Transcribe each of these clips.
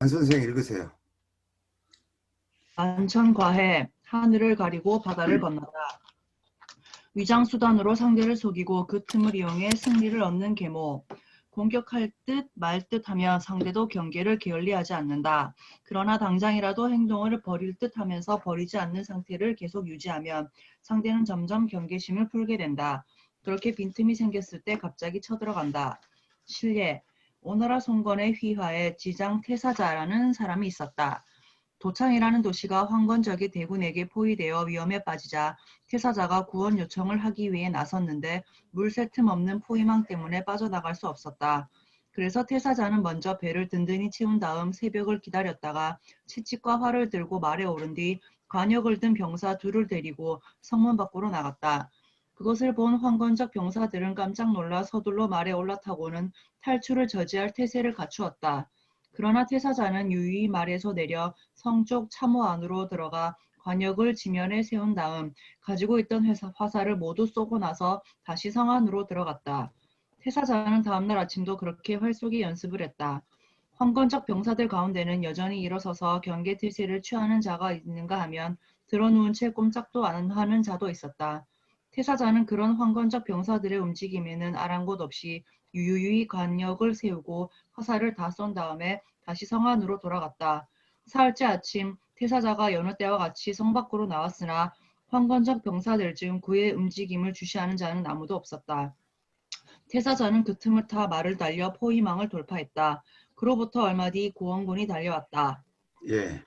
안 선생 읽으세요. 만천과해 하늘을 가리고 바다를 건너다. 위장수단으로 상대를 속이고 그 틈을 이용해 승리를 얻는 계모. 공격할 듯 말 듯 하며 상대도 경계를 게을리하지 않는다. 그러나 당장이라도 행동을 벌일 듯 하면서 벌이지 않는 상태를 계속 유지하면 상대는 점점 경계심을 풀게 된다. 그렇게 빈틈이 생겼을 때 갑자기 쳐들어간다. 실례. 오나라 송건의 휘하에 지장 태사자라는 사람이 있었다. 도창이라는 도시가 황건적이 대군에게 포위되어 위험에 빠지자 태사자가 구원 요청을 하기 위해 나섰는데 물 새 틈 없는 포위망 때문에 빠져나갈 수 없었다. 그래서 태사자는 먼저 배를 든든히 채운 다음 새벽을 기다렸다가 채찍과 활을 들고 말에 오른 뒤 관역을 든 병사 둘을 데리고 성문 밖으로 나갔다. 그것을 본 황건적 병사들은 깜짝 놀라 서둘러 말에 올라타고는 탈출을 저지할 태세를 갖추었다. 그러나 태사자는 유유히 말에서 내려 성 쪽 참호 안으로 들어가 관역을 지면에 세운 다음 가지고 있던 화살을 모두 쏘고 나서 다시 성 안으로 들어갔다. 태사자는 다음날 아침도 그렇게 활쏘기 연습을 했다. 황건적 병사들 가운데는 여전히 일어서서 경계태세를 취하는 자가 있는가 하면 드러누운 채 꼼짝도 안 하는 자도 있었다. 태사자는 그런 황건적 병사들의 움직임에는 아랑곳 없이 유유히 관역을 세우고 화살을 다 쏜 다음에 다시 성 안으로 돌아갔다. 사흘째 아침 태사자가 여느 때와 같이 성 밖으로 나왔으나 황건적 병사들 중 그의 움직임을 주시하는 자는 아무도 없었다. 태사자는 그 틈을 타 말을 달려 포위망을 돌파했다. 그로부터 얼마 뒤 고원군이 달려왔다. 예.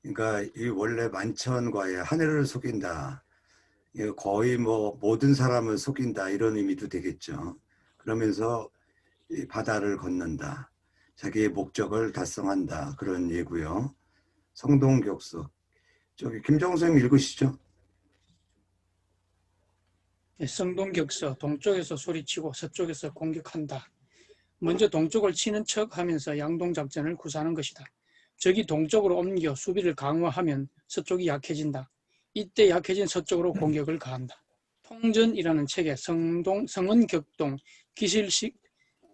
그러니까 이 원래 만천과에 하늘을 속인다. 거의 뭐 모든 사람을 속인다 이런 의미도 되겠죠. 그러면서 이 바다를 건넌다. 자기의 목적을 달성한다. 그런 예고요. 성동격서. 저기 김정우 선생님 읽으시죠? 성동격서. 동쪽에서 소리치고 서쪽에서 공격한다. 먼저 동쪽을 치는 척하면서 양동작전을 구사하는 것이다. 적이 동쪽으로 옮겨 수비를 강화하면 서쪽이 약해진다. 이때 약해진 서쪽으로 공격을 가한다. 통전이라는 책에 성은격동, 기실식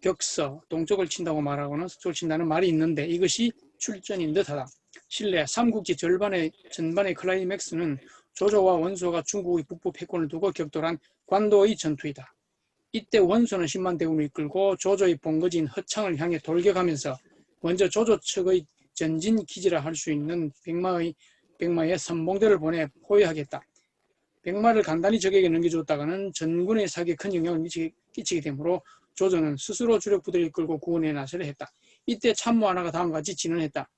격서, 동쪽을 친다고 말하고는 서쪽을 친다는 말이 있는데 이것이 출전인 듯하다. 실내 삼국지 전반의 클라이맥스는 조조와 원소가 중국의 북부 패권을 두고 격돌한 관도의 전투이다. 이때 원소는 10만 대군을 이끌고 조조의 본거지인 허창을 향해 돌격하면서 먼저 조조 측의 전진 기지라 할 수 있는 백마의 선봉대를 보내 포위하겠다. 백마를 간단히 적에게 넘겨줬다가는 전군의 사기에 큰 영향을 끼치게 되므로 조조는 스스로 주력 부대를 이끌고 구원에 나서려 했다. 이때 참모 하나가 다음과 같이 진언했다.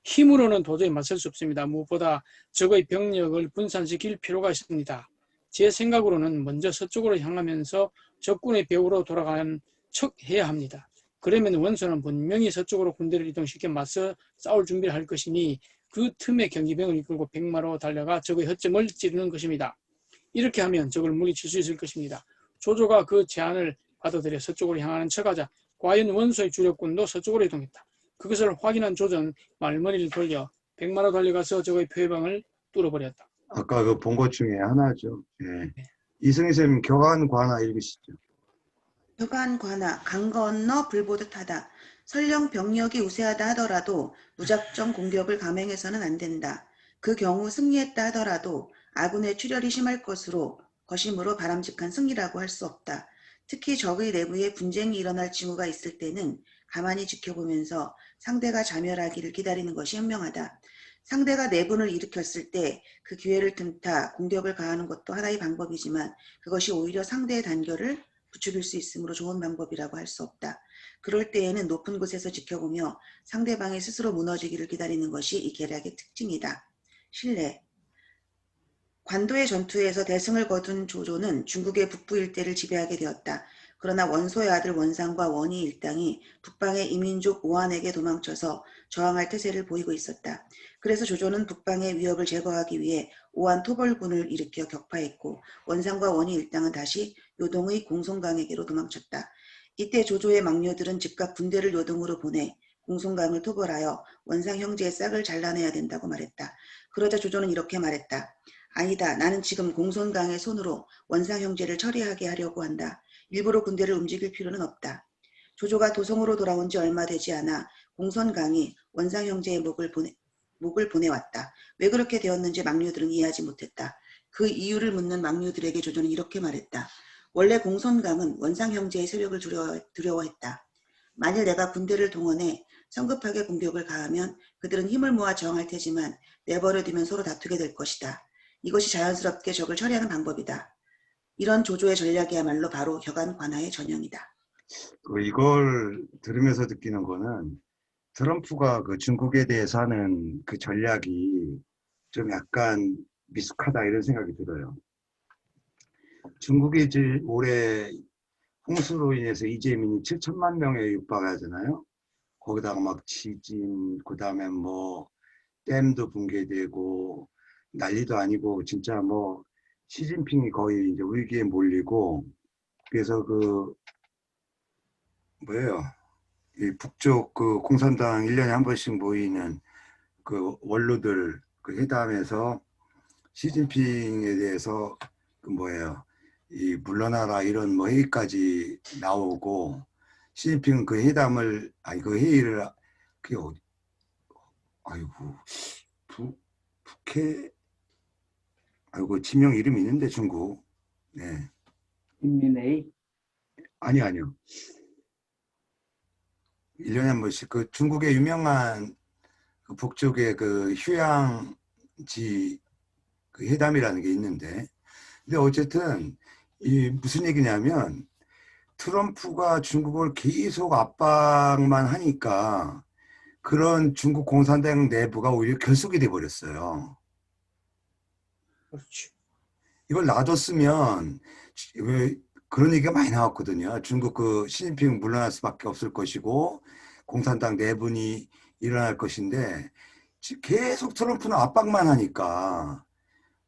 힘으로는 도저히 맞설 수 없습니다. 무엇보다 적의 병력을 분산시킬 필요가 있습니다. 제 생각으로는 먼저 서쪽으로 향하면서 적군의 배후로 돌아가는 척 해야 합니다. 그러면 원소는 분명히 서쪽으로 군대를 이동시켜 맞서 싸울 준비를 할 것이니 그 틈에 경기병을 이끌고 백마로 달려가 적의 허점을 찌르는 것입니다. 이렇게 하면 적을 물리칠 수 있을 것입니다. 조조가 그 제안을 받아들여 서쪽으로 향하는 척하자 과연 원소의 주력군도 서쪽으로 이동했다. 그것을 확인한 조조는 말머리를 돌려 백마로 달려가서 적의 표해방을 뚫어버렸다. 아까 그 본 것 중에 하나죠. 예. 이승희 선생님 격안관화 읽으시죠. 격안관화, 강 건너 불 보듯 하다. 설령 병력이 우세하다 하더라도 무작정 공격을 감행해서는 안 된다. 그 경우 승리했다 하더라도 아군의 출혈이 심할 것이므로 바람직한 승리라고 할 수 없다. 특히 적의 내부에 분쟁이 일어날 징후가 있을 때는 가만히 지켜보면서 상대가 자멸하기를 기다리는 것이 현명하다. 상대가 내분을 일으켰을 때 그 기회를 틈타 공격을 가하는 것도 하나의 방법이지만 그것이 오히려 상대의 단결을 부추길 수 있으므로 좋은 방법이라고 할 수 없다. 그럴 때에는 높은 곳에서 지켜보며 상대방이 스스로 무너지기를 기다리는 것이 이 계략의 특징이다. 신뢰. 관도의 전투에서 대승을 거둔 조조는 중국의 북부 일대를 지배하게 되었다. 그러나 원소의 아들 원상과 원희 일당이 북방의 이민족 오한에게 도망쳐서 저항할 태세를 보이고 있었다. 그래서 조조는 북방의 위협을 제거하기 위해 오한 토벌군을 일으켜 격파했고 원상과 원희 일당은 다시 요동의 공송강에게로 도망쳤다. 이때 조조의 막류들은 즉각 군대를 요동으로 보내 공송강을 토벌하여 원상 형제의 싹을 잘라내야 된다고 말했다. 그러자 조조는 이렇게 말했다. 아니다. 나는 지금 공손강의 손으로 원상 형제를 처리하게 하려고 한다. 일부러 군대를 움직일 필요는 없다. 조조가 도성으로 돌아온 지 얼마 되지 않아 공손강이 원상 형제의 목을 보내왔다. 왜 그렇게 되었는지 막류들은 이해하지 못했다. 그 이유를 묻는 막류들에게 조조는 이렇게 말했다. 원래 공손강은 원상 형제의 세력을 두려워했다. 만일 내가 군대를 동원해 성급하게 공격을 가하면 그들은 힘을 모아 저항할 테지만 내버려두면 서로 다투게 될 것이다. 이것이 자연스럽게 적을 처리하는 방법이다. 이런 조조의 전략이야말로 바로 격안 관하의 전형이다. 이걸 들으면서 느끼는 거는 트럼프가 그 중국에 대해서 하는 그 전략이 좀 약간 미숙하다 이런 생각이 들어요. 중국이 올해 홍수로 인해서 이재민이 7천만 명에 육박하잖아요. 거기다가 막 지진, 그 다음에 뭐 댐도 붕괴되고 난리도 아니고 진짜 뭐 시진핑이 거의 이제 위기에 몰리고 그래서 그 뭐예요? 이 북쪽 그 공산당 1년에 한 번씩 모이는 그 원로들 그 회담에서 시진핑에 대해서 그 뭐예요? 이 물러나라 이런 뭐 회의까지 나오고 시진핑은 그 회담을 그 회의를 그게 어디 아이고 북해 아이고 지명 이름 있는데 중국 네 인민회의 아니요 1년에 한 번씩 그 중국의 유명한 그 북쪽의 그 휴양지 그 회담이라는 게 있는데 근데 어쨌든 이 무슨 얘기냐면 트럼프가 중국을 계속 압박만 하니까 그런 중국 공산당 내부가 오히려 결속이 돼 버렸어요. 그렇지. 이걸 놔뒀으면 왜 그런 얘기가 많이 나왔거든요. 중국 그 시진핑 물러날 수밖에 없을 것이고 공산당 내분이 일어날 것인데 계속 트럼프는 압박만 하니까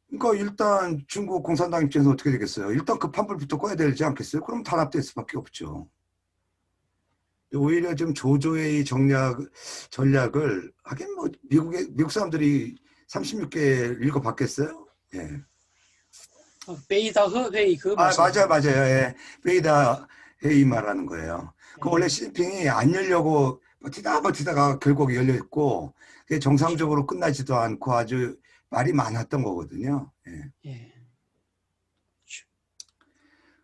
그러니까 일단 중국 공산당 입장에서 어떻게 되겠어요? 일단 그 판불부터 꺼야 되지 않겠어요? 그럼 단합될 수밖에 없죠. 오히려 좀 조조의 전략을 하긴 뭐 미국 사람들이 36개 읽어봤겠어요? 예. 베이다허 회의 그 맞아요. 예. 베이다 회의 말하는 거예요. 그 원래 시진핑이 안 열려고 버티다가 결국 열렸고 그게 정상적으로 끝나지도 않고 아주 말이 많았던 거거든요. 예. 예.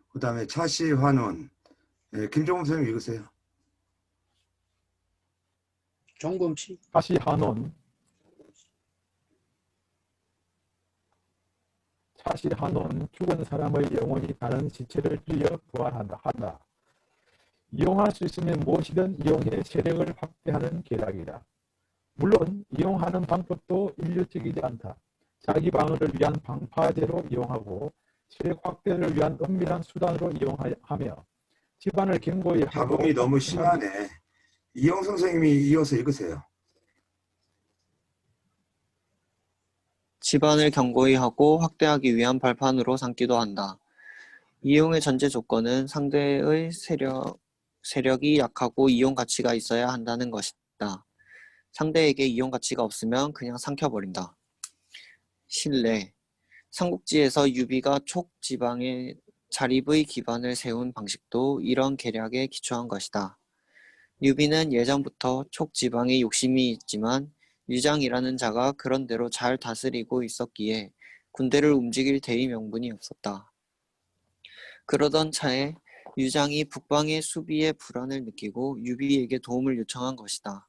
그다음에 차시 환원. 예, 김종범 선생님 읽으세요. 종범씨. 다시 한원 죽은 사람의 영혼이 다른 시체를 쥐어 부활한다. 이용할 수 있으면 무엇이든 이용해 세력을 확대하는 계략이다. 물론 이용하는 방법도 인류적이지 않다. 자기 방어를 위한 방파제로 이용하고 세력 확대를 위한 은밀한 수단으로 이용하며 집안을 견고히 하고 잡음이 너무 심하네. 이영성 선생님이 이어서 읽으세요. 집안을 견고히 하고 확대하기 위한 발판으로 삼기도 한다. 이용의 전제 조건은 상대의 세력이 약하고 이용 가치가 있어야 한다는 것이다. 상대에게 이용 가치가 없으면 그냥 삼켜버린다. 신뢰. 삼국지에서 유비가 촉지방에 자립의 기반을 세운 방식도 이런 계략에 기초한 것이다. 유비는 예전부터 촉지방에 욕심이 있지만 유장이라는 자가 그런대로 잘 다스리고 있었기에 군대를 움직일 대의 명분이 없었다. 그러던 차에 유장이 북방의 수비에 불안을 느끼고 유비에게 도움을 요청한 것이다.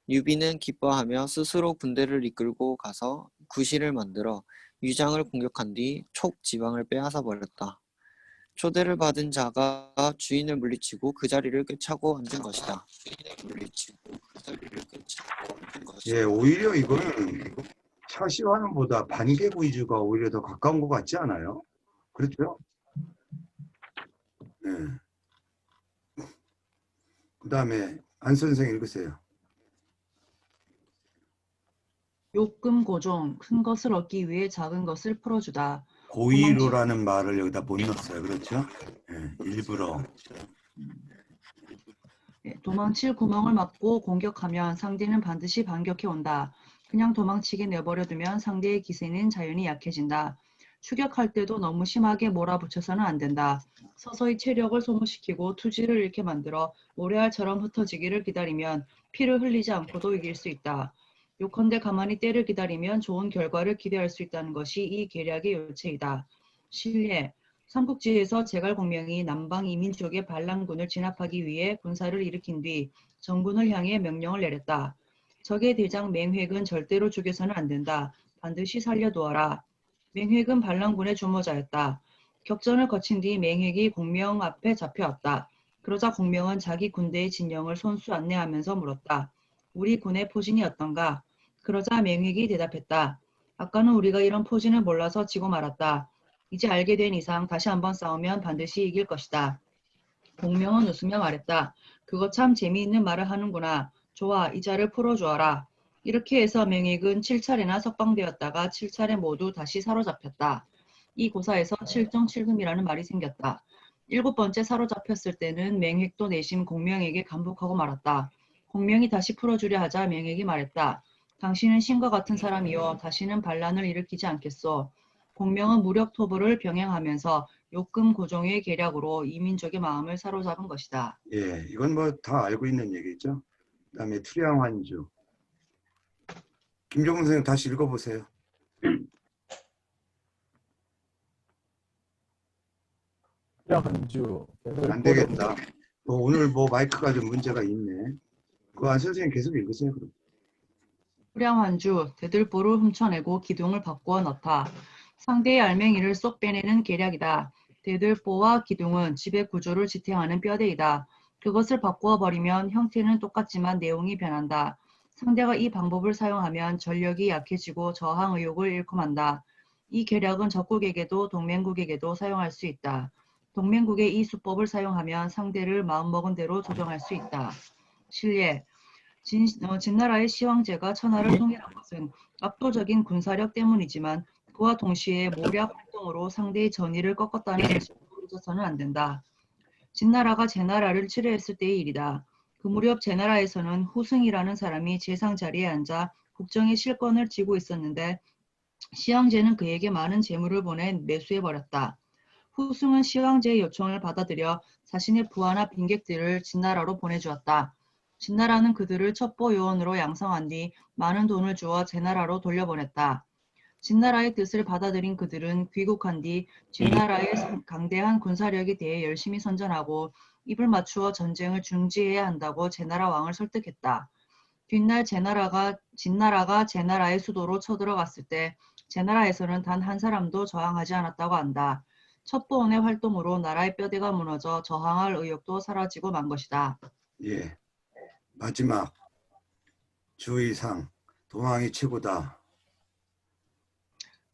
유비는 기뻐하며 스스로 군대를 이끌고 가서 구실을 만들어 유장을 공격한 뒤 촉 지방을 빼앗아 버렸다. 초대를 받은 자가 주인을 물리치고 그 자리를 꿰차고 앉은 것이다. 예, 오히려 이거는 차시환원보다 반개구 위주가 오히려 더 가까운 것 같지 않아요? 그렇죠? 네. 그 다음에 안 선생 읽으세요. 욕금 고종, 큰 것을 얻기 위해 작은 것을 풀어주다. 고의로라는 말을 여기다 못 넣었어요. 그렇죠? 네, 일부러. 도망칠 구멍을 막고 공격하면 상대는 반드시 반격해 온다. 그냥 도망치게 내버려두면 상대의 기세는 자연히 약해진다. 추격할 때도 너무 심하게 몰아붙여서는 안 된다. 서서히 체력을 소모시키고 투지를 잃게 만들어 모래알처럼 흩어지기를 기다리면 피를 흘리지 않고도 이길 수 있다. 요컨대 가만히 때를 기다리면 좋은 결과를 기대할 수 있다는 것이 이 계략의 요체이다. 실례, 삼국지에서 제갈공명이 남방 이민족의 반란군을 진압하기 위해 군사를 일으킨 뒤 정군을 향해 명령을 내렸다. 적의 대장 맹획은 절대로 죽여서는 안 된다. 반드시 살려두어라. 맹획은 반란군의 주모자였다. 격전을 거친 뒤 맹획이 공명 앞에 잡혀왔다. 그러자 공명은 자기 군대의 진영을 손수 안내하면서 물었다. 우리 군의 포진이 어떤가? 그러자 맹획이 대답했다. 아까는 우리가 이런 포진을 몰라서 지고 말았다. 이제 알게 된 이상 다시 한번 싸우면 반드시 이길 것이다. 공명은 웃으며 말했다. 그거 참 재미있는 말을 하는구나. 좋아, 이자를 풀어주어라. 이렇게 해서 맹획은 7차례나 석방되었다가 7차례 모두 다시 사로잡혔다. 이 고사에서 7정칠금이라는 말이 생겼다. 7번째 사로잡혔을 때는 맹획도 내심 공명에게 감복하고 말았다. 공명이 다시 풀어주려 하자 맹획이 말했다. 당신은 신과 같은 사람이요. 다시는 반란을 일으키지 않겠소. 공명은 무력토벌을 병행하면서 욕금 고종의 계략으로 이민족의 마음을 사로잡은 것이다. 예, 이건 뭐 다 알고 있는 얘기죠. 그다음에 투량환주. 김종훈 선생님 다시 읽어보세요. 한주 안 되겠다. 오늘 뭐 마이크가 좀 문제가 있네. 안 선생님 계속 읽으세요. 그럼. 후량환주, 대들보를 훔쳐내고 기둥을 바꾸어 넣다. 상대의 알맹이를 쏙 빼내는 계략이다. 대들보와 기둥은 집의 구조를 지탱하는 뼈대이다. 그것을 바꾸어 버리면 형태는 똑같지만 내용이 변한다. 상대가 이 방법을 사용하면 전력이 약해지고 저항 의욕을 잃고 만다. 이 계략은 적국에게도 동맹국에게도 사용할 수 있다. 동맹국의 이 수법을 사용하면 상대를 마음먹은 대로 조정할 수 있다. 실례, 진나라의 시황제가 천하를 통일한 것은 압도적인 군사력 때문이지만 그와 동시에 모략 활동으로 상대의 전의를 꺾었다는 사실을 잊어서는 안 된다. 진나라가 제나라를 치료했을 때의 일이다. 그 무렵 제나라에서는 후승이라는 사람이 재상 자리에 앉아 국정의 실권을 쥐고 있었는데 시황제는 그에게 많은 재물을 보내 매수해버렸다. 후승은 시황제의 요청을 받아들여 자신의 부하나 빈객들을 진나라로 보내주었다. 진나라는 그들을 첩보 요원으로 양성한 뒤 많은 돈을 주어 제나라로 돌려보냈다. 진나라의 뜻을 받아들인 그들은 귀국한 뒤 진나라의 강대한 군사력에 대해 열심히 선전하고 입을 맞추어 전쟁을 중지해야 한다고 제나라 왕을 설득했다. 뒷날 진나라가 제나라의 수도로 쳐들어갔을 때 제나라에서는 단 한 사람도 저항하지 않았다고 한다. 첩보원의 활동으로 나라의 뼈대가 무너져 저항할 의욕도 사라지고 만 것이다. 예, 마지막 주의사항. 도망이 최고다.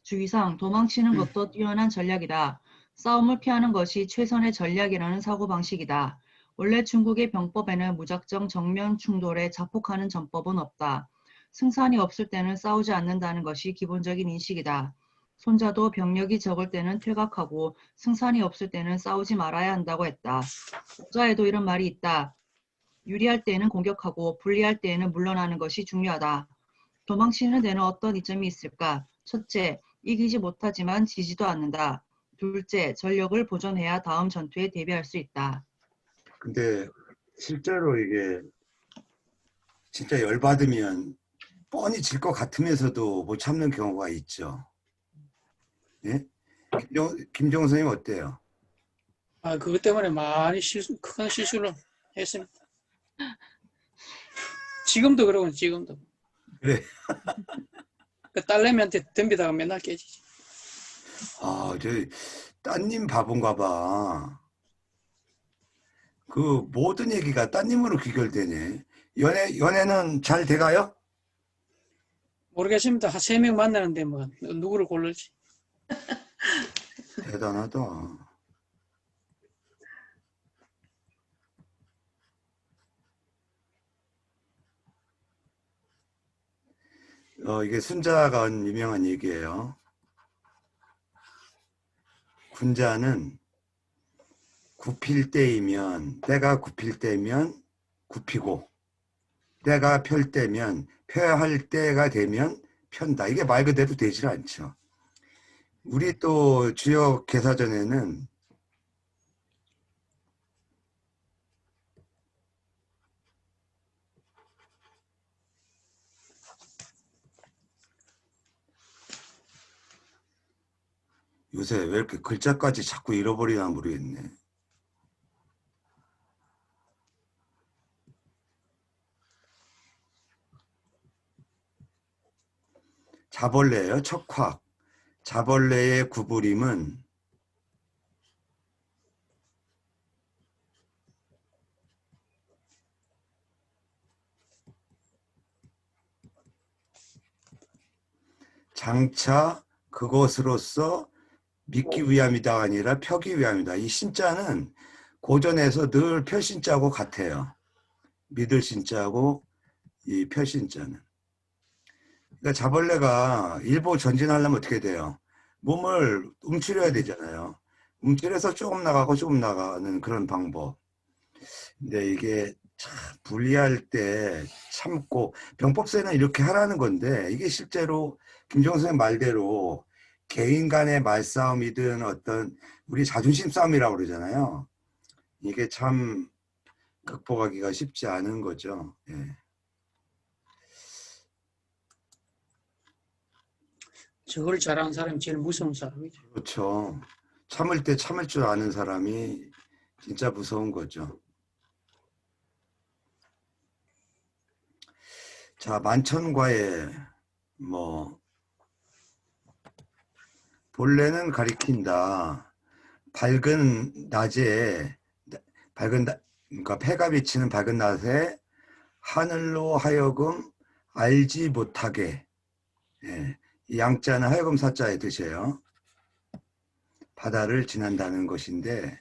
주의사항, 도망치는 것도 뛰어난 전략이다. 싸움을 피하는 것이 최선의 전략이라는 사고방식이다. 원래 중국의 병법에는 무작정 정면 충돌에 자폭하는 전법은 없다. 승산이 없을 때는 싸우지 않는다는 것이 기본적인 인식이다. 손자도 병력이 적을 때는 퇴각하고 승산이 없을 때는 싸우지 말아야 한다고 했다. 모자에도 이런 말이 있다. 유리할 때에는 공격하고 불리할 때에는 물러나는 것이 중요하다. 도망치는 데는 어떤 이점이 있을까? 첫째, 이기지 못하지만 지지도 않는다. 둘째, 전력을 보존해야 다음 전투에 대비할 수 있다. 근데 실제로 이게 진짜 열받으면 뻔히 질 것 같으면서도 못 참는 경우가 있죠. 예? 김종훈 선생님 어때요? 그것 때문에 많이 큰 실수를 했습니다. 지금도 그러고 지금도. 그래. 그 딸내미한테 덤비다가 맨날 깨지지. 저 따님 바본가 봐. 그 모든 얘기가 따님으로 귀결되네. 연애는 잘 돼가요? 모르겠습니다. 한 3명 만나는데 뭐 누구를 고를지. 대단하다. 이게 순자가 한 유명한 얘기예요. 군자는 굽힐 때이면, 때가 굽힐 때면 굽히고, 때가 펼 때면, 펴야 할 때가 되면 편다. 이게 말 그대로 되질 않죠. 우리 또 주요 개사전에는 요새 왜 이렇게 글자까지 자꾸 잃어버리나 모르겠네. 자벌레예요. 척확. 자벌레의 구부림은 장차 그것으로서 믿기 위함이다 아니라 펴기 위함이다. 이 신자는 고전에서 늘 표신자하고 같아요. 믿을 신자하고 이 표신자는. 그러니까 자벌레가 일보 전진하려면 어떻게 돼요? 몸을 움츠려야 되잖아요. 움츠려서 조금 나가고 조금 나가는 그런 방법. 근데 이게 참 분리할 때 참고 병법세는 이렇게 하라는 건데 이게 실제로 김정수 선생님 말대로 개인 간의 말싸움이든 어떤 우리 자존심 싸움이라고 그러잖아요. 이게 참 극복하기가 쉽지 않은 거죠. 예. 저걸 잘하는 사람이 제일 무서운 사람이죠. 그렇죠. 참을 때 참을 줄 아는 사람이 진짜 무서운 거죠. 자, 만천과에 뭐 본래는 가리킨다. 밝은 낮에 그러니까 해가 비치는 밝은 낮에 하늘로 하여금 알지 못하게, 예, 이 양자는 하여금 사자의 뜻이에요. 바다를 지난다는 것인데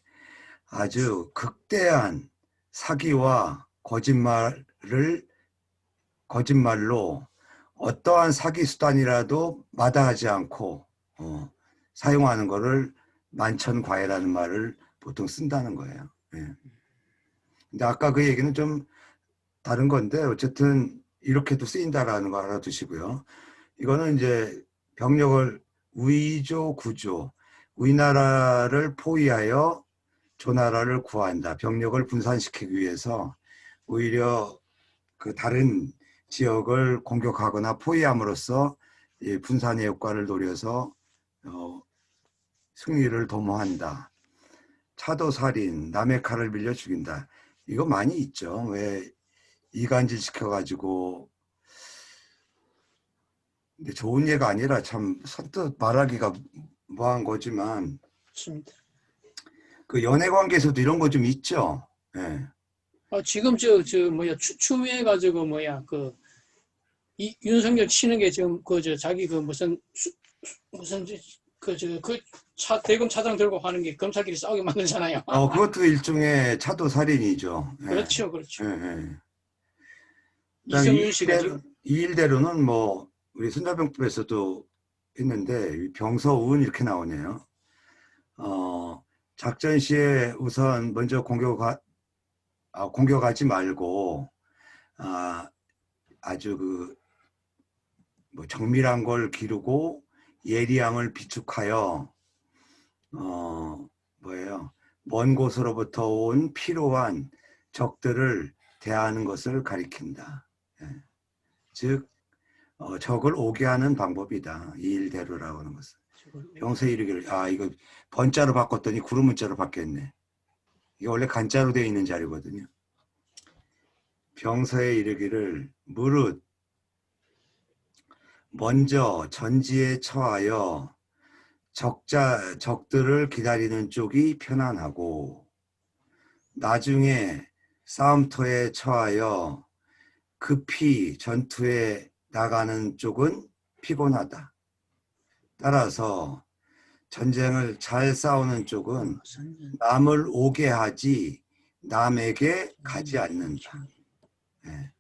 아주 극대한 사기와 거짓말로 어떠한 사기 수단이라도 마다하지 않고 사용하는 것을 만천과외라는 말을 보통 쓴다는 거예요. 예. 근데 아까 그 얘기는 좀 다른 건데 어쨌든 이렇게도 쓰인다라는 거 알아두시고요. 이거는 이제 병력을 위조 구조, 위나라를 포위하여 조나라를 구한다. 병력을 분산시키기 위해서 오히려 그 다른 지역을 공격하거나 포위함으로써 분산의 효과를 노려서 승리를 도모한다. 차도살인, 남의 칼을 빌려 죽인다. 이거 많이 있죠. 왜 이간질 시켜가지고. 근데 좋은 예가 아니라 참 선뜻 말하기가 뭐한 거지만 맞습니다. 그 연애 관계에서도 이런 거 좀 있죠. 예. 지금 추미해 가지고 윤석열 치는 게 지금 자기 무슨 대검 차장 들고 하는 게 검사끼리 싸우게 만들잖아요. 그것도 일종의 차도 살인이죠. 예. 그렇죠, 그렇죠. 예, 예. 이성윤 씨가 지금 이 일대로는 뭐 우리 손자병법에서도 있는데 병서운 이렇게 나오네요. 작전 시에 우선 먼저 공격하지 말고 아주 뭐 정밀한 걸 기르고 예리함을 비축하여 먼 곳으로부터 온 필요한 적들을 대하는 것을 가리킨다. 예. 즉 적을 오게 하는 방법이다. 이 일대로라고 하는 것은. 병서에 이르기를 이거 번자로 바꿨더니 구름문자로 바뀌었네. 이게 원래 간자로 되어 있는 자리거든요. 병서에 이르기를 무릇 먼저 전지에 처하여 적들을 기다리는 쪽이 편안하고 나중에 싸움터에 처하여 급히 전투에 나가는 쪽은 피곤하다. 따라서 전쟁을 잘 싸우는 쪽은 남을 오게 하지 남에게 가지 않는다. 네.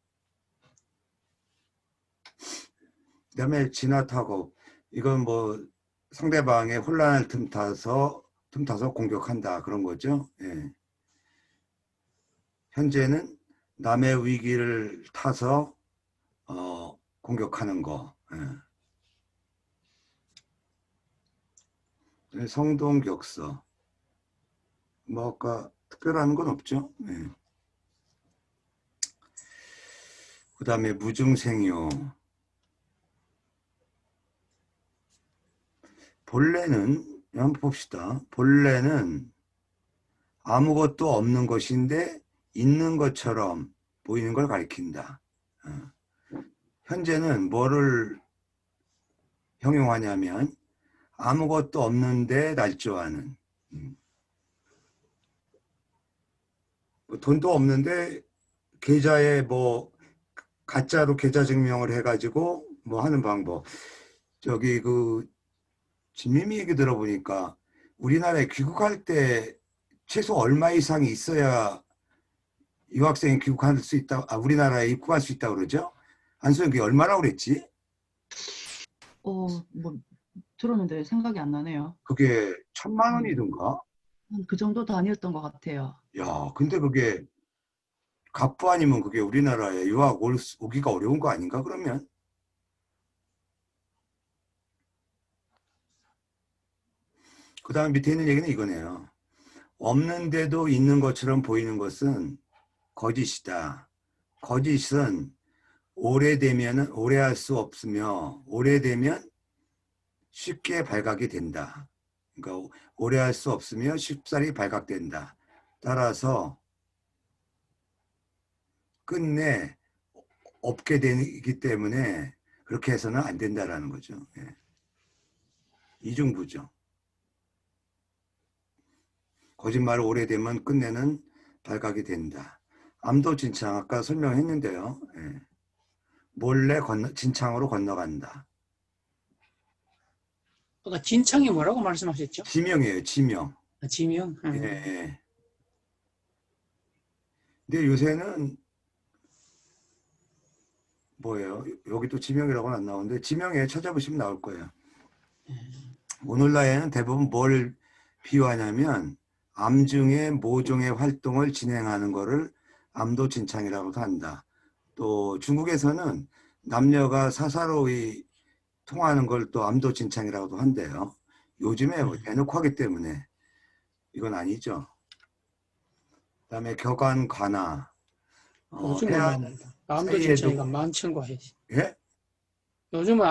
그다음에 진화타고 이건 뭐 상대방의 혼란을 틈타서 공격한다 그런 거죠. 예. 현재는 남의 위기를 타서 공격하는 거. 예. 성동격서. 뭐 아까 특별한 건 없죠. 네. 그 다음에 무중생요. 본래는 한번 봅시다. 본래는 아무것도 없는 것인데 있는 것처럼 보이는 걸 가리킨다. 현재는 뭐를 형용하냐면 아무것도 없는데 날조하는, 돈도 없는데 계좌에 뭐 가짜로 계좌 증명을 해가지고 뭐 하는 방법. 저기 그 진미미 얘기 들어보니까 우리나라에 귀국할 때 최소 얼마 이상이 있어야 유학생이 귀국할 수 있다, 우리나라에 입국할 수 있다고 그러죠? 안소영 그게 얼마라고 그랬지? 뭐 들었는데 생각이 안 나네요. 그게 1,000만 원이든가? 그 정도 단위였던 것 같아요. 야, 근데 그게 갑부 아니면 그게 우리나라에 유학 오기가 어려운 거 아닌가 그러면? 그 다음 밑에 있는 얘기는 이거네요. 없는데도 있는 것처럼 보이는 것은 거짓이다. 거짓은 오래되면 오래 할 수 없으며 오래되면 쉽게 발각이 된다. 그러니까 오래 할 수 없으며 쉽사리 발각된다. 따라서 끝내 없게 되기 때문에 그렇게 해서는 안 된다라는 거죠. 예. 이중부죠. 거짓말을 오래되면 끝내는 발각이 된다. 암도진창 아까 설명했는데요. 예. 몰래 진창으로 건너간다. 아까 진창이 뭐라고 말씀하셨죠? 지명이에요. 지명. 지명. 예, 예. 근데 요새는 뭐예요? 여기 또 지명이라고는 안 나오는데 지명에 찾아보시면 나올 거예요. 오늘날에는 대부분 뭘 비유하냐면 암중의 모종의 활동을 진행하는 거를 암도진창이라고도 한다. 또 중국에서는 남녀가 사사로이 통하는 걸 또 암도진창이라고도 한대요. 요즘에 뭐 대놓고 하기 때문에 이건 아니죠. 그다음에 격안관아. 요즘은 뭐 암도 진창이가 많천과 해. 예? 요즘은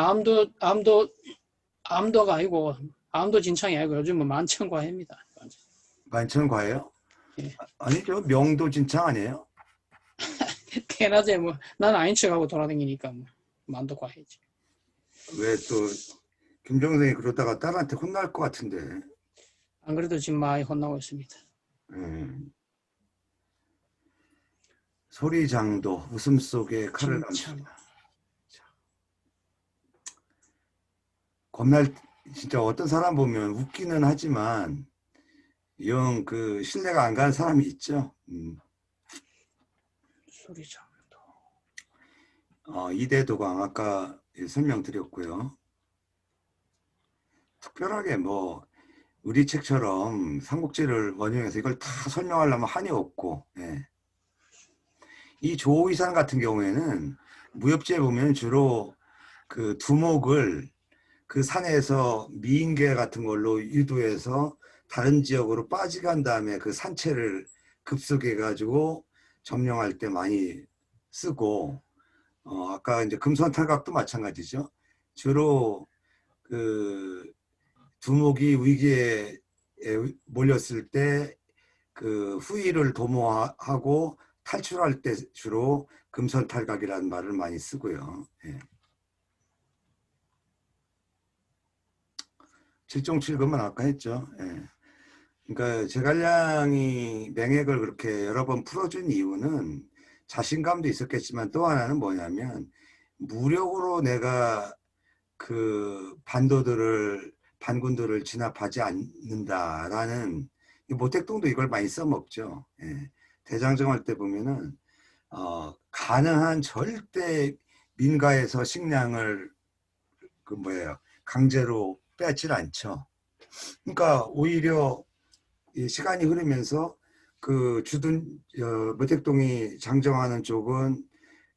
암도가 아니고 암도 진창이 아니고 요즘은 만천과해입니다. 만천과예요? 예. 아니죠. 명도진창 아니에요? 대낮에 뭐 나는 아닌 척하고 돌아다니니까 뭐 만도과해지. 왜 또 김정선이 그러다가 딸한테 혼날 것 같은데. 안 그래도 지금 많이 혼나고 있습니다. 소리장도 웃음 속에 칼을 감춘다. 겁날 진짜 어떤 사람 보면 웃기는 하지만 영 그 신뢰가 안 가는 사람이 있죠. 소리장도. 이대도광 아까 설명드렸고요. 특별하게 뭐 우리 책처럼 삼국지를 원형해서 이걸 다 설명하려면 한이 없고, 예. 이 조의산 같은 경우에는 무협지에 보면 주로 그 두목을 그 산에서 미인계 같은 걸로 유도해서 다른 지역으로 빠지간 다음에 그 산채를 급속해 가지고 점령할 때 많이 쓰고, 아까 이제 금선탈각도 마찬가지죠. 주로 그 두목이 위기에 몰렸을 때 그 후위를 도모하고 탈출할 때 주로 금선탈각이라는 말을 많이 쓰고요. 예. 칠종칠금은 아까 했죠. 예. 그러니까 제갈량이 맹획을 그렇게 여러 번 풀어준 이유는 자신감도 있었겠지만 또 하나는 뭐냐면 무력으로 내가 그 반군들을 진압하지 않는다라는, 모택동도 이걸 많이 써먹죠. 예. 대장정 할 때 보면은 가능한 절대 민가에서 식량을 그 뭐예요, 강제로 빼앗질 않죠. 그러니까 오히려 시간이 흐르면서 그 모택동이 장정하는 쪽은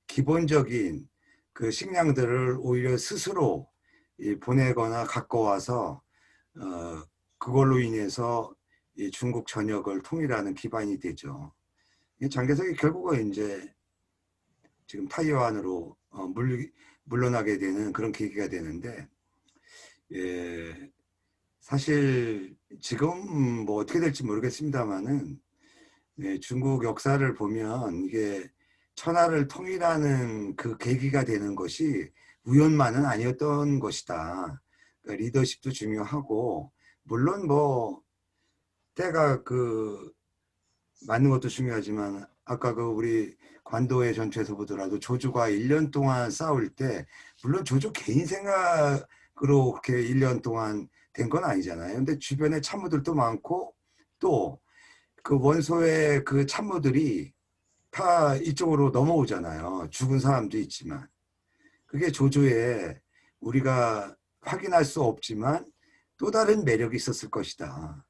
기본적인 그 식량들을 오히려 스스로 보내거나 갖고 와서 그걸로 인해서 이 중국 전역을 통일하는 기반이 되죠. 이 장개석이 결국은 이제 지금 타이완으로 물러나게 되는 그런 계기가 되는데, 예, 사실 지금 뭐 어떻게 될지 모르겠습니다만은, 예, 중국 역사를 보면 이게 천하를 통일하는 그 계기가 되는 것이 우연만은 아니었던 것이다. 그러니까 리더십도 중요하고, 물론 뭐 때가 맞는 것도 중요하지만, 아까 우리 관도의 전투에서 보더라도 조조가 1년 동안 싸울 때, 물론 조조 개인 생각으로 그렇게 1년 동안 된 건 아니잖아요. 근데 주변에 참모들도 많고, 또 그 원소의 그 참모들이 다 이쪽으로 넘어오잖아요. 죽은 사람도 있지만. 그게 조조의, 우리가 확인할 수 없지만 또 다른 매력이 있었을 것이다.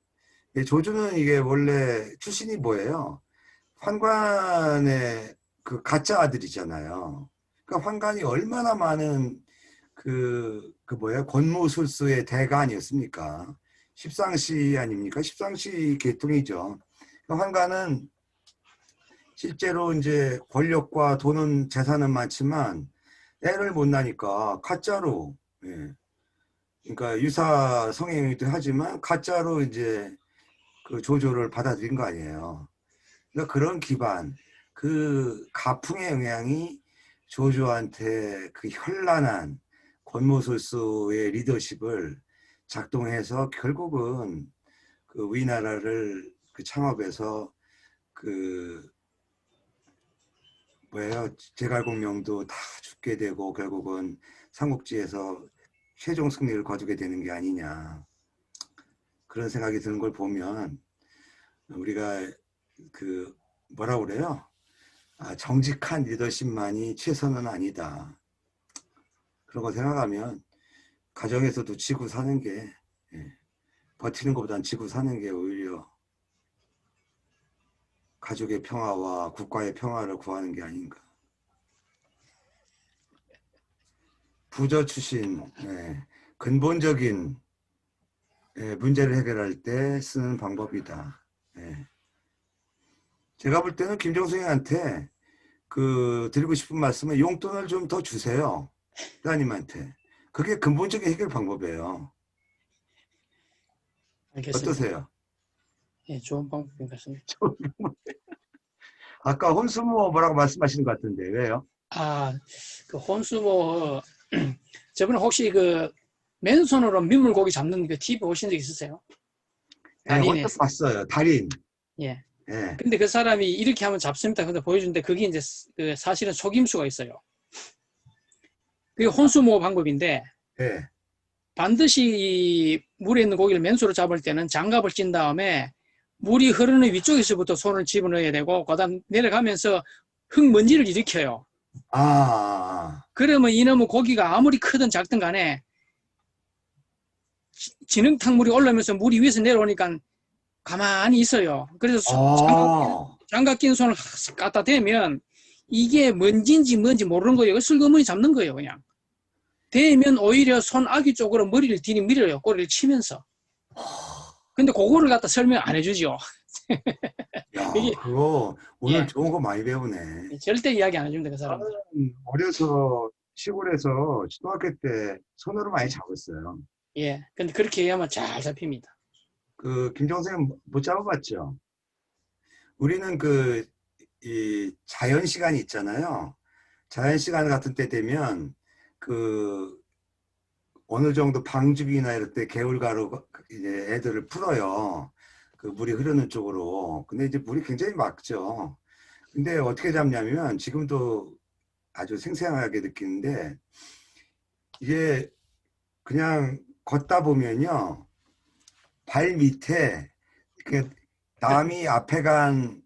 조조는 이게 원래 출신이 뭐예요? 환관의 그 가짜 아들이잖아요. 그러니까 환관이 얼마나 많은 권모술수의 대가 아니었습니까? 십상시 아닙니까? 십상시 계통이죠. 환관은 실제로 이제 권력과 돈은 재산은 많지만 애를 못 낳으니까 가짜로, 예. 그러니까 유사 성행위도 하지만 가짜로 이제 그 조조를 받아들인 거 아니에요. 그러니까 그런 기반, 그 가풍의 영향이 조조한테 그 현란한 권모술수의 리더십을 작동해서 결국은 그 우리나라를 그 창업해서 제갈공명도 다 죽게 되고 결국은 삼국지에서 최종 승리를 거두게 되는 게 아니냐, 그런 생각이 드는 걸 보면 우리가 뭐라고 그래요? 정직한 리더십만이 최선은 아니다. 그런 거 생각하면 가정에서도 지고 사는 게, 예, 버티는 것보다는 지고 사는 게 오히려 가족의 평화와 국가의 평화를 구하는 게 아닌가. 부저 출신, 예, 근본적인, 예, 문제를 해결할 때 쓰는 방법이다. 예. 제가 볼 때는 김정숙한테 드리고 싶은 말씀은 용돈을 좀 더 주세요. 따님한테. 그게 근본적인 해결 방법이에요. 알겠습니다. 어떠세요? 예, 좋은 방법인 것 같습니다. 아까 혼수모 뭐라고 말씀하시는 것 같은데 왜요? 그 혼수모, 저번에 혹시 맨손으로 민물고기 잡는 그 TV 보신 적 있으세요? 네, 언뜻 봤어요. 달인. 예. 예. 근데 그 사람이 이렇게 하면 잡습니다. 근데 보여주는데 그게 이제 사실은 속임수가 있어요. 그게 혼수모 방법인데, 예. 반드시 물에 있는 고기를 맨손으로 잡을 때는 장갑을 찐 다음에 물이 흐르는 위쪽에서부터 손을 집어넣어야 되고, 그다음 내려가면서 흙먼지를 일으켜요. 그러면 이놈의 고기가 아무리 크든 작든 간에 진흙탕 물이 올라오면서 물이 위에서 내려오니까 가만히 있어요. 그래서 장갑 낀 손을 갖다 대면 이게 먼지인지 뭔지 모르는 거예요. 슬그머니 잡는 거예요, 그냥. 대면 오히려 손아귀 쪽으로 머리를 들이밀어요. 꼬리를 치면서. 근데 그거를 갖다 설명 안 해주죠. 야, 이게, 그거 오늘 예. 좋은 거 많이 배우네. 절대 이야기 안 해줍니다, 그 사람들. 어려서 시골에서 초등학교 때 손으로 많이 잡았어요. 예. 근데 그렇게 해야만 잘 잡힙니다. 김정수는 못 잡아봤죠. 우리는 이 자연 시간이 있잖아요. 자연 시간 같은 때 되면 어느 정도 방죽이나 이럴 때 개울가로 이제 애들을 풀어요. 물이 흐르는 쪽으로. 근데 이제 물이 굉장히 맑죠. 근데 어떻게 잡냐면 지금도 아주 생생하게 느끼는데, 이게 그냥 걷다 보면요, 발 밑에 남이 앞에 간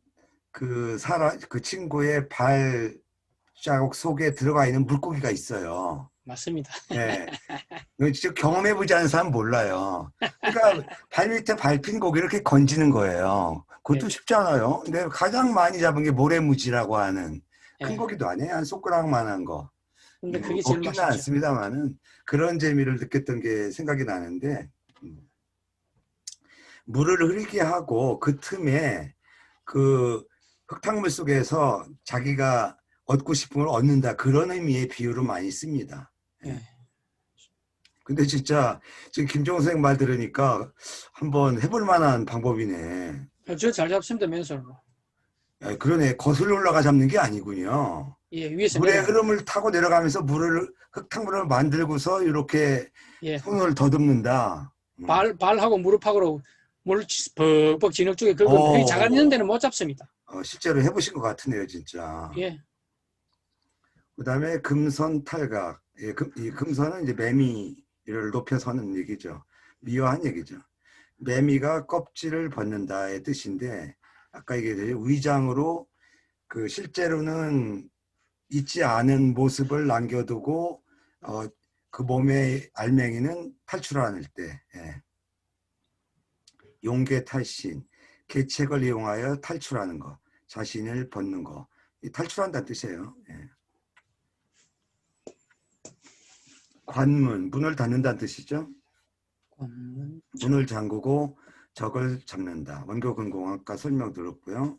그 친구의 발자국 속에 들어가 있는 물고기가 있어요. 맞습니다. 네. 직접 경험해보지 않은 사람은 몰라요. 그러니까 발 밑에 밟힌 고기 이렇게 건지는 거예요. 그것도 네. 쉽지 않아요. 근데 가장 많이 잡은 게 모래무지라고 하는 큰 네. 고기도 아니에요. 한 손가락만한 거. 근데 그게 제일 먹지는 맛있죠. 않습니다만은 그런 재미를 느꼈던 게 생각이 나는데, 물을 흐르게 하고 그 틈에 그 흙탕물 속에서 자기가 얻고 싶은 걸 얻는다. 그런 의미의 비유로 많이 씁니다. 예. 근데 진짜 지금 김종호 선생님 말 들으니까 한번 해볼 만한 방법이네. 저 잘 잡습니다, 맨손으로. 그러네. 거슬러 올라가 잡는 게 아니군요. 예, 위에서 물의 내려. 흐름을 타고 내려가면서 흙탕물을 만들고서 이렇게 예. 손을 더듬는다. 발하고 무릎하고 물 벅벅 진흙 쪽에 긁으면 여기 자갈 있는 데는 못 잡습니다. 실제로 해보신 것 같으네요, 진짜. 예. 그다음에 금선 탈각. 예, 이 금선은 이제 매미를 높여서는 얘기죠. 미화한 얘기죠. 매미가 껍질을 벗는다의 뜻인데 아까 얘기했듯이 위장으로 그 실제로는 있지 않은 모습을 남겨두고 그 몸의 알맹이는 탈출하는 때 용계 탈신, 계책을 이용하여 탈출하는 것, 자신을 벗는 것, 탈출한다는 뜻이에요. 예. 관문, 문을 닫는다는 뜻이죠. 문을 잠그고 적을 잡는다. 원교 근공학과 설명 들었고요.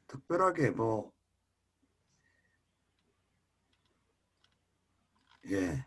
특별하게 뭐 예.